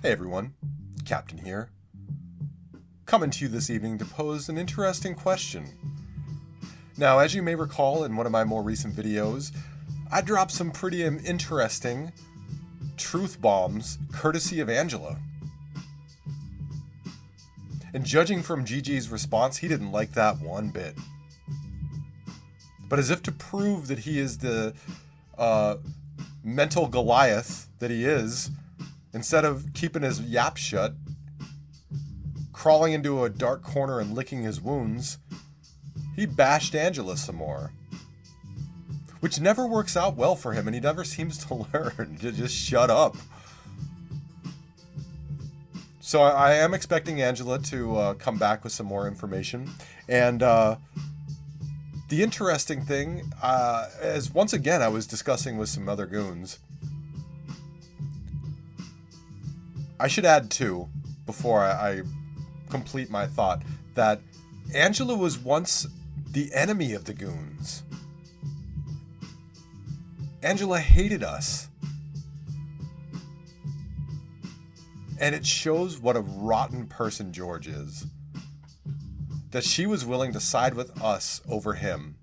Hey everyone, Captain here. Coming to you this evening to pose an interesting question. Now, as you may recall in one of my more recent videos, I dropped some pretty interesting truth bombs courtesy of Angela. And judging from GG's response, he didn't like that one bit. But as if to prove that he is the mental Goliath that he is, instead of keeping his yap shut, crawling into a dark corner and licking his wounds, he bashed Angela some more. Which never works out well for him, and he never seems to learn to just shut up. So I am expecting Angela to come back with some more information. And the interesting thing is, once again, I was discussing with some other goons. I should add, too, before I complete my thought, that Angela was once the enemy of the goons. Angela hated us. And it shows what a rotten person George is. That she was willing to side with us over him.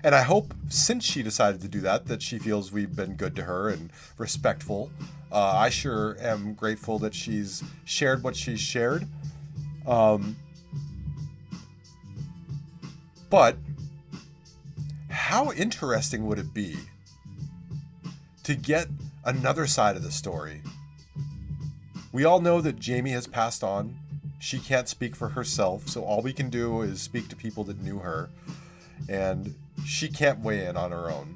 And I hope, since she decided to do that, that she feels we've been good to her and respectful. I sure am grateful that she's shared what she's shared. But how interesting would it be to get another side of the story? We all know that Jamie has passed on. She can't speak for herself, so all we can do is speak to people that knew her. And she can't weigh in on her own.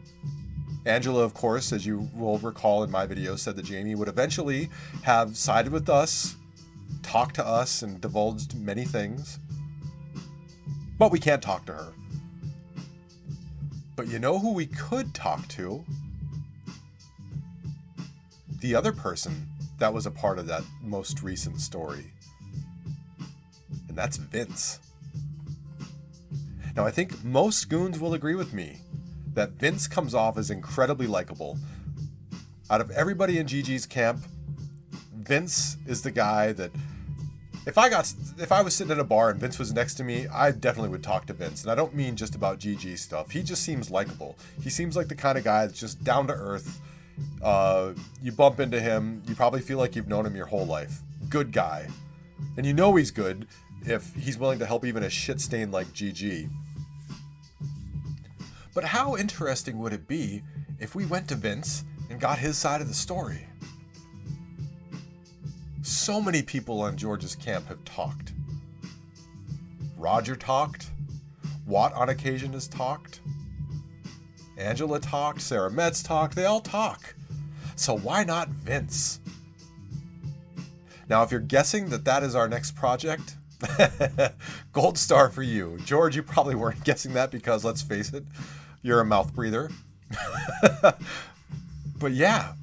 Angela, of course, as you will recall in my video, said that Jamie would eventually have sided with us, talked to us, and divulged many things. But we can't talk to her. But you know who we could talk to? The other person that was a part of that most recent story. And that's Vince. Now, I think most goons will agree with me that Vince comes off as incredibly likable. Out of everybody in GG's camp, Vince is the guy that if I was sitting in a bar and Vince was next to me, I definitely would talk to Vince. And I don't mean just about GG stuff. He just seems likable. He seems like the kind of guy that's just down to earth. You bump into him, you probably feel like you've known him your whole life. Good guy. And you know he's good if he's willing to help even a shit stain like GG. But how interesting would it be if we went to Vince and got his side of the story? So many people on George's camp have talked. Roger talked. Watt on occasion has talked. Angela talked. Sarah Metz talked. They all talk. So why not Vince? Now, if you're guessing that that is our next project, gold star for you. George, you probably weren't guessing that because, let's face it, you're a mouth breather. But yeah,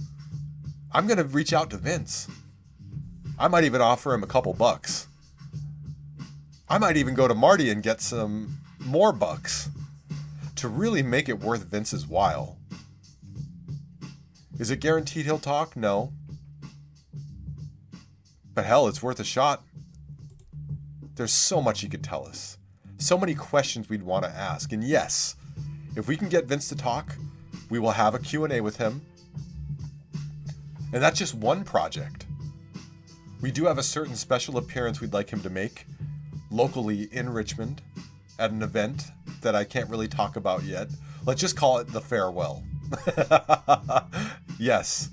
I'm going to reach out to Vince. I might even offer him a couple bucks. I might even go to Marty and get some more bucks to really make it worth Vince's while. Is it guaranteed he'll talk? No. But hell, it's worth a shot. There's so much he could tell us. So many questions we'd want to ask. And yes, if we can get Vince to talk, we will have a Q&A with him. And that's just one project. We do have a certain special appearance we'd like him to make locally in Richmond at an event that I can't really talk about yet. Let's just call it the farewell. Yes,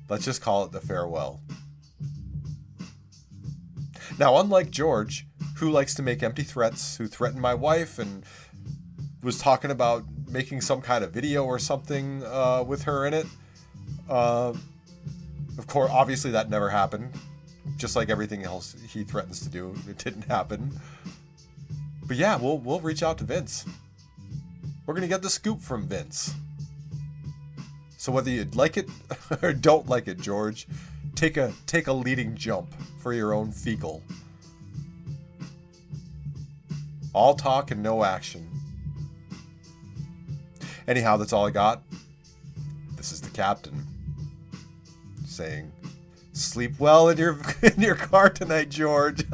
let's just call it the farewell. Now, unlike George, who likes to make empty threats, who threatened my wife and was talking about making some kind of video or something with her in it. Of course, obviously that never happened. Just like everything else he threatens to do, it didn't happen. But yeah, we'll reach out to Vince. We're gonna get the scoop from Vince. So whether you like it or don't like it, George, take a leading jump for your own fecal. All talk and no action. Anyhow, that's all I got. This is the captain saying, Sleep well in your car tonight, George.